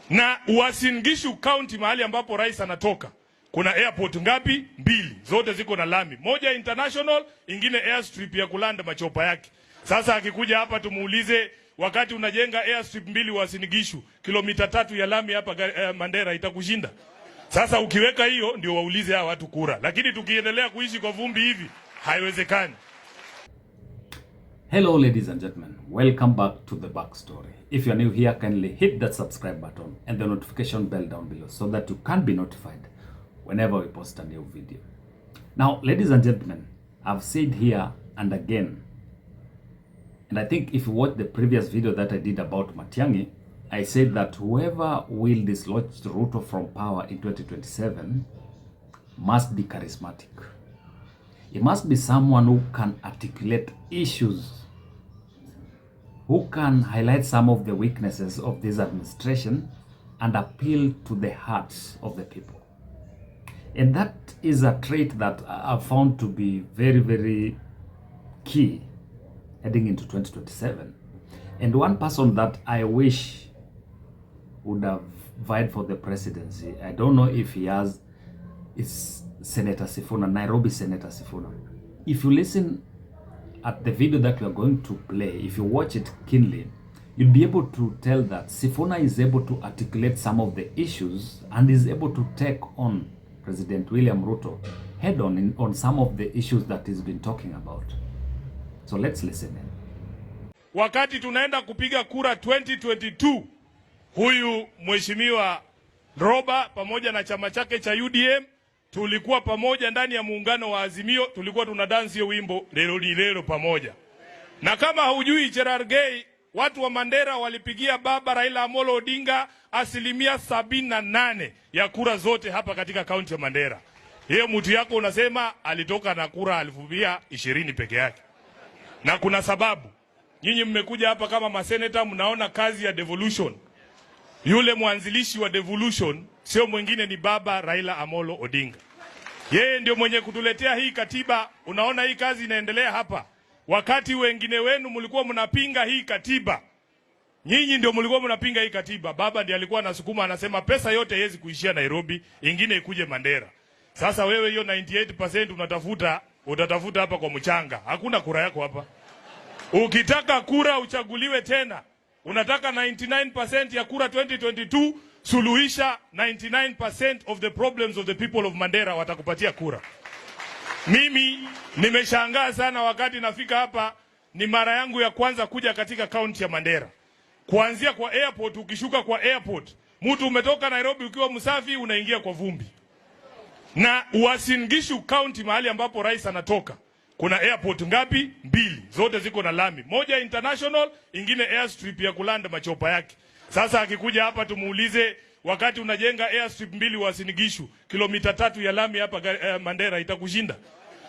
Na Uasin Gishu County mahali ambapo rais anatoka, kuna airport ngapi? 2. Zote ziko na lami. Moja international, ingine airstrip ya kulanda machopa yake. Sasa akikuja hapa tumuulize, wakati unajenga airstrip 2 Uasin Gishu, kilomita 3 ya lami hapa Mandera, itakushinda? Sasa ukiweka hiyo ndio waulize hawa watu kura. Lakini tukiendelea kuishi kwa vumbi hivi, haiwezekani. Hello ladies and gentlemen, welcome back to the backstory. If you are new here, kindly hit that subscribe button and the notification bell down below so that you can be notified whenever we post a new video. Now, ladies and gentlemen, I've said here and again, and I think if you watch the previous video that I did about Matiang'i, I said that whoever will dislodge Ruto from power in 2027 must be charismatic. It must be someone who can articulate issues, who can highlight some of the weaknesses of this administration and appeal to the hearts of the people. And that is a trait that I've found to be very, very key heading into 2027. And one person that I wish would have vied for the presidency, I don't know if he has, is Senator Sifuna, Nairobi Senator Sifuna. If you listen at the video that we are going to play, if you watch it keenly, you'll be able to tell that Sifuna is able to articulate some of the issues and is able to take on President William Ruto head on some of the issues that he's been talking about. So let's listen in. Wakati tunaenda kupiga kura 2022, huyu mheshimiwa Roba pamoja na chama chake cha UDM tulikuwa pamoja ndani ya muungano wa Azimio, tulikuwa tunadansi hiyo wimbo lelo ni lelo pamoja. Na kama hujui Cherargei, watu wa Mandera walipigia baba Raila Amolo Odinga 78% ya kura zote hapa katika kaunti ya Mandera. Hiyo mtu yako unasema alitoka na kura 20 peke yake. Na kuna sababu. Nyinyi mmekuja hapa kama maseneta, mnaona kazi ya devolution. Yule mwanzilishi wa devolution sio mwingine ni baba Raila Amolo Odinga. Yeye ndio mwenye kutuletea hii katiba. Unaona hii kazi inaendelea hapa. Wakati wengine wenu mlikuwa mnapinga hii katiba, nyinyi ndio mlikuwa mnapinga hii katiba. Baba ndiye alikuwa anasukuma, anasema pesa yote haiwezi kuishia Nairobi, ingine ikuje Mandera. Sasa wewe hiyo 98% utatafuta hapa kwa mchanga. Hakuna kura yako hapa. Ukitaka kura uchaguliwe tena, unataka 99% ya kura 2022, suluhisha 99% of the problems of the people of Mandera, watakupatia kura. Mimi nimeshangaa sana wakati nafika hapa, ni mara yangu ya kwanza kuja katika kaunti ya Mandera. Kuanzia kwa airport, ukishuka kwa airport, mtu umetoka Nairobi ukiwa msafi unaingia kwa vumbi. Na Uasin Gishu County mahali ambapo rais anatoka, kuna airport ngapi? 2. Zote ziko na lami. Moja international, ingine airstrip ya kulanda machopa yake. Sasa akikuja hapa tumuulize, wakati unajenga airstrip 2 Uasin Gishu, kilomita 3 ya lami hapa Mandera, itakushinda?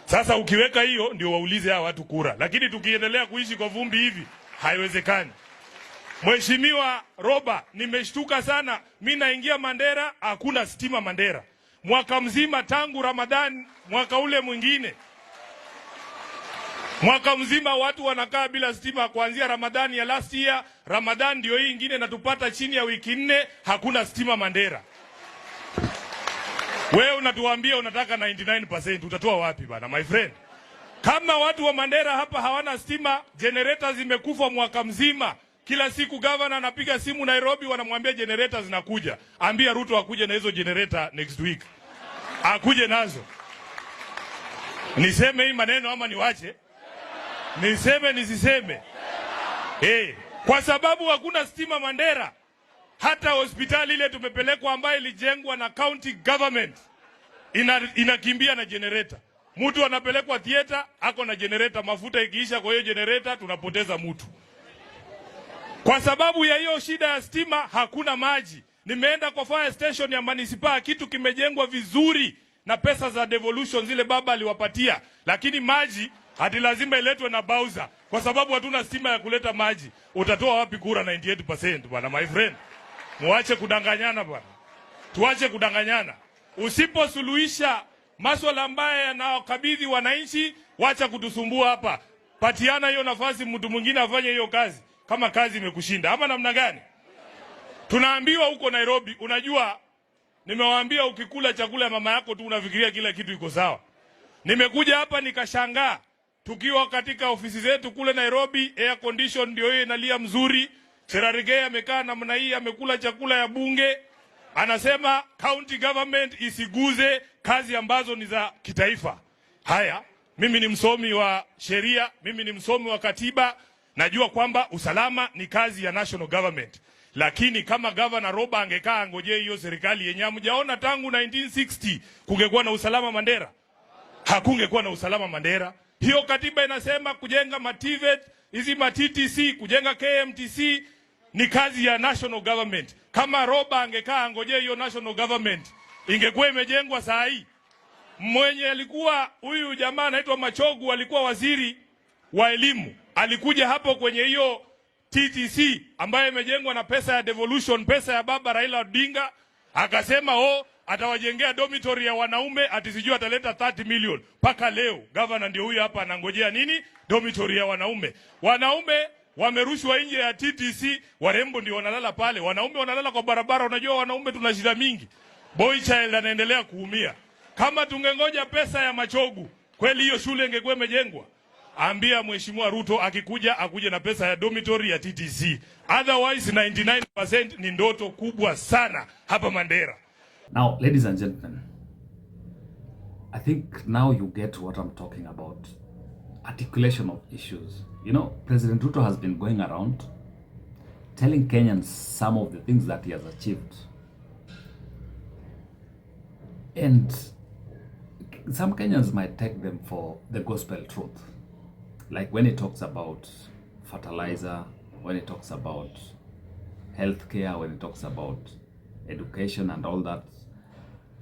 Sasa ukiweka hiyo ndio waulize hawa watu kura. Lakini tukiendelea kuishi kwa vumbi hivi, haiwezekani. Mheshimiwa Roba, nimeshtuka sana. Mimi naingia Mandera, hakuna stima Mandera. Mwaka mzima tangu Ramadhan, mwaka ule mwingine. Mwaka mzima watu wanakaa bila stima kuanzia Ramadhani ya last year. Ramadhani ndio hii ingine natupata chini ya wiki 4, hakuna stima Mandera. Wewe unatuambia unataka 99%, utatoa wapi bana my friend? Kama watu wa Mandera hapa hawana stima, generator zimekufa mwaka mzima. Kila siku governor anapiga simu Nairobi, wanamwambia generator zinakuja. Ambia Ruto akuje na hizo generator next week. Akuje nazo. Niseme hii maneno ama niwache? Niseme nisiseme? Kwa sababu hakuna stima Mandera. Hata hospitali ile tumepelekwa ambayo ilijengwa na county government inakimbia na generator. Mtu anapelekwa theater, ako na generator, mafuta ikiisha kwa hiyo generator tunapoteza mtu. Kwa sababu ya hiyo shida ya stima, hakuna maji. Nimeenda kwa fire station ya municipal, kitu kimejengwa vizuri na pesa za devolution zile baba aliwapatia, lakini maji hadi lazima iletwe na Bauza kwa sababu hatuna stima ya kuleta maji. Utatoa wapi kura 98% bwana my friend? Muache kudanganyana bwana. Tuache kudanganyana. Usiposuluhisha masuala ambayo yanawakabidhi wananchi, wacha kutusumbua hapa. Patiana hiyo nafasi mtu mwingine afanye hiyo kazi kama kazi imekushinda. Ama namna gani? Tunaambiwa huko Nairobi, unajua nimewaambia ukikula chakula ya mama yako tu unafikiria kila kitu iko sawa. Nimekuja hapa nikashangaa, tukiwa katika ofisi zetu kule Nairobi, air condition ndio hiyo inalia mzuri. Cherargei amekaa namna hii, amekula chakula ya bunge, anasema county government isiguze kazi ambazo ni za kitaifa. Haya, mimi ni msomi wa sheria, mimi ni msomi wa katiba, najua kwamba usalama ni kazi ya national government. Lakini kama Governor Roba angekaa angojee hiyo serikali yenye hamjaona tangu 1960 kungekuwa na usalama Mandera? Hakungekuwa na usalama Mandera. Hiyo katiba inasema kujenga mativet, hizi TTC, kujenga KMTC ni kazi ya national government. Kama Roba angekaa angojee hiyo national government, ingekuwa imejengwa saa hii. Mwenye alikuwa huyu jamaa anaitwa Machogu, alikuwa waziri wa elimu, alikuja hapo kwenye hiyo TTC ambayo imejengwa na pesa ya devolution, pesa ya baba Raila Odinga, akasema atawajengea dormitory ya wanaume, atisijui ataleta 30 million. Paka leo governor ndio huyu hapa anangojea nini? Dormitory ya wanaume. Wanaume wamerushwa nje ya TTC, warembo ndio wanalala pale. Wanaume wanalala kwa barabara. Unajua wanaume tuna shida mingi. Boy child anaendelea kuumia. Kama tungengoja pesa ya Machogu, kweli hiyo shule ingekuwa imejengwa. Ambia Mheshimiwa Ruto akikuja akuje na pesa ya dormitory ya TTC. Otherwise 99% ni ndoto kubwa sana hapa Mandera. Now, ladies and gentlemen, I think now you get what I'm talking about. Articulation of issues. You know, President Ruto has been going around telling Kenyans some of the things that he has achieved. And some Kenyans might take them for the gospel truth. Like when he talks about fertilizer, when he talks about healthcare, when he talks about education and all that.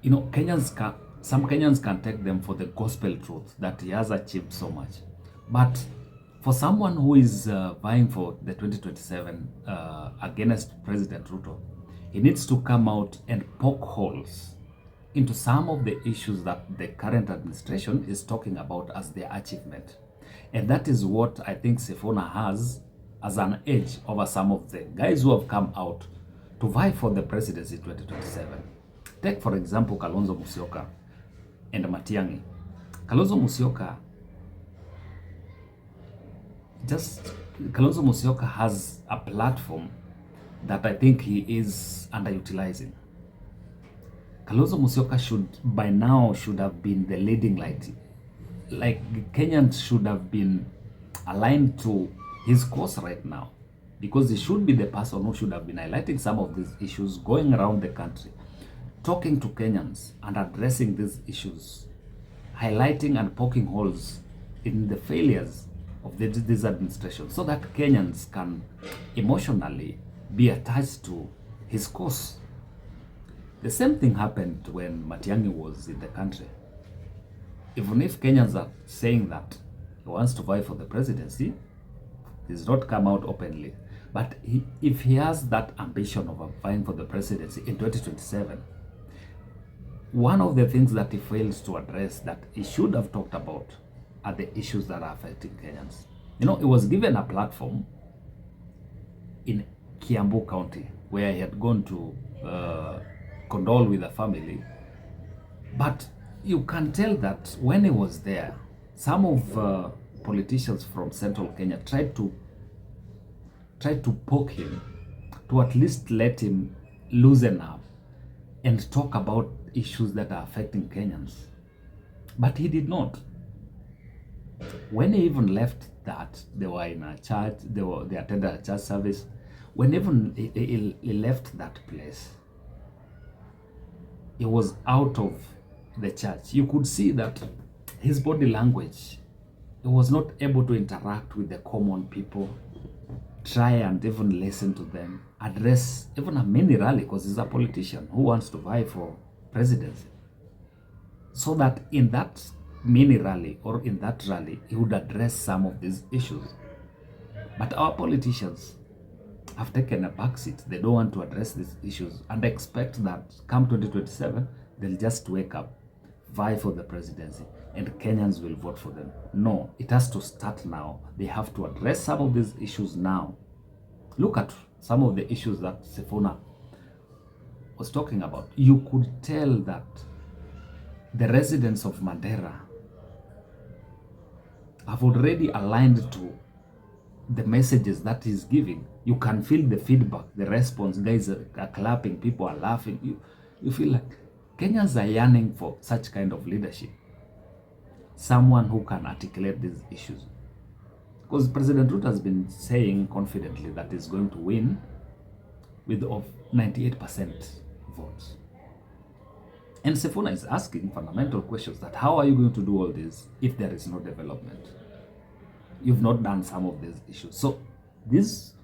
You know, some Kenyans can take them for the gospel truth that he has achieved so much. But for someone who is vying for the 2027 against President Ruto, he needs to come out and poke holes into some of the issues that the current administration is talking about as their achievement. And that is what I think Sifuna has as an edge over some of the guys who have come out to vie for the presidency in 2027. Take, for example, Kalonzo Musyoka and Matiang'i. Kalonzo Musyoka has a platform that I think he is underutilizing. Kalonzo Musyoka by now should have been the leading light. Like Kenyans should have been aligned to his cause right now, because he should be the person who should have been highlighting some of these issues, going around the country, talking to Kenyans and addressing these issues, highlighting and poking holes in the failures of this administration, so that Kenyans can emotionally be attached to his cause. The same thing happened when Matiang'i was in the country. Even if Kenyans are saying that he wants to vie for the presidency, he does not come out openly. But if he has that ambition of vying for the presidency in 2027, one of the things that he fails to address that he should have talked about are the issues that are affecting Kenyans. You know, he was given a platform in Kiambu County where he had gone to condole with the family, but you can tell that when he was there, some of politicians from central Kenya tried to poke him, to at least let him loosen up and talk about issues that are affecting Kenyans. But he did not. When he even left that, they were in a church, they attended a church service. When even he left that place, he was out of the church. You could see that his body language, he was not able to interact with the common people, try and even listen to them, address even a mini rally, because he's a politician who wants to vie for presidency. So that in that mini rally or in that rally, he would address some of these issues. But our politicians have taken a backseat. They don't want to address these issues and expect that come 2027, they'll just wake up, vie for the presidency, and Kenyans will vote for them. No, it has to start now. They have to address some of these issues now. Look at some of the issues that Sifuna was talking about, you could tell that the residents of Mandera have already aligned to the messages that he's giving. You can feel the feedback, the response. Guys are clapping, people are laughing. You feel like Kenyans are yearning for such kind of leadership. Someone who can articulate these issues. Because President Ruto has been saying confidently that he's going to win with 98% votes. And Sifuna is asking fundamental questions that how are you going to do all this if there is no development? You've not done some of these issues. So these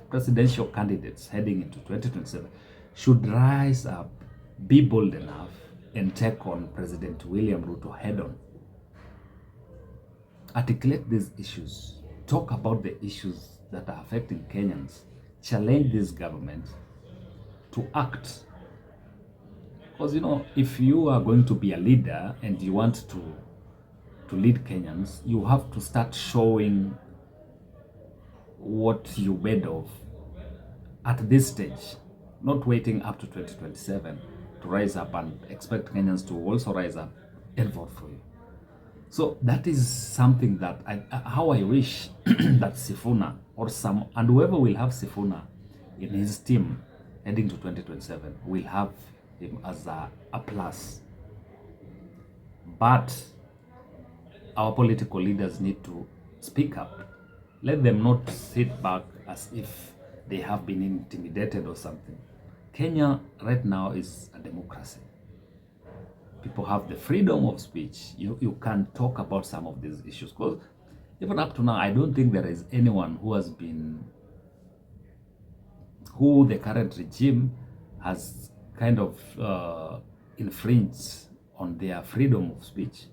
presidential candidates heading into 2027 should rise up, be bold enough, and take on President William Ruto head on. Articulate these issues. Talk about the issues that are affecting Kenyans. Challenge this government to act. Because, you know, if you are going to be a leader and you want to lead Kenyans, you have to start showing what you're made of at this stage, not waiting up to 2027 to rise up and expect Kenyans to also rise up and vote for you. So that is something that how I wish that Sifuna and whoever will have Sifuna in his team heading to 2027 will have him as a plus. But our political leaders need to speak up. Let them not sit back as if they have been intimidated or something. Kenya right now is a democracy. People have the freedom of speech. You can talk about some of these issues. Because even up to now, I don't think there is anyone who the current regime has kind of infringed on their freedom of speech.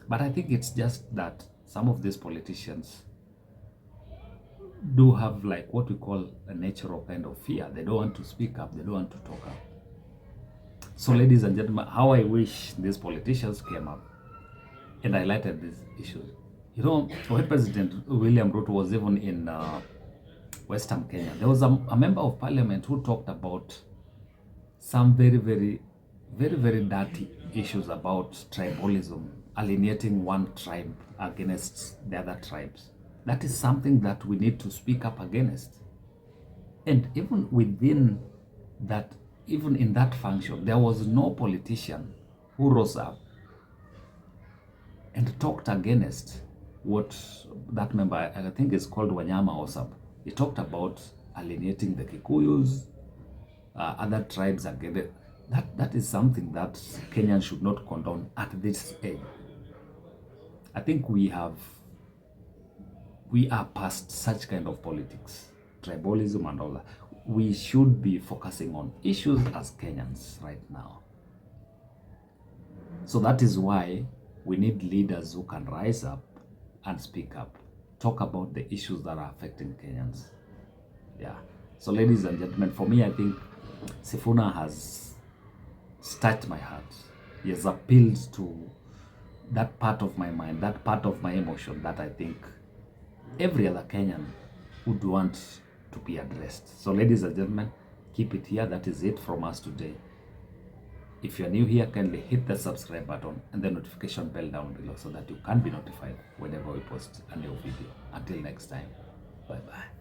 But I think it's just that some of these politicians do have like what we call a natural kind of fear. They don't want to speak up. They don't want to talk up. So ladies and gentlemen, how I wish these politicians came up and highlighted these issues. You know, when President William Ruto was even in Western Kenya, there was a member of parliament who talked about some very, very, very, very dirty issues about tribalism, alienating one tribe against the other tribes. That is something that we need to speak up against. And even within that, even in that function, there was no politician who rose up and talked against what that member, I think is called Wanyama or something. He talked about alienating the Kikuyus, other tribes against. That is something that Kenyans should not condone at this age. I think we are past such kind of politics, tribalism and all that. We should be focusing on issues as Kenyans right now. So that is why we need leaders who can rise up and speak up, talk about the issues that are affecting Kenyans. Yeah. So ladies and gentlemen, for me, I think Sifuna has touched my heart. He has appealed to that part of my mind, that part of my emotion that I think every other Kenyan would want to be addressed. So ladies and gentlemen, keep it here. That is it from us today. If you're new here, kindly hit the subscribe button and the notification bell down below so that you can be notified whenever we post a new video. Until next time, bye bye.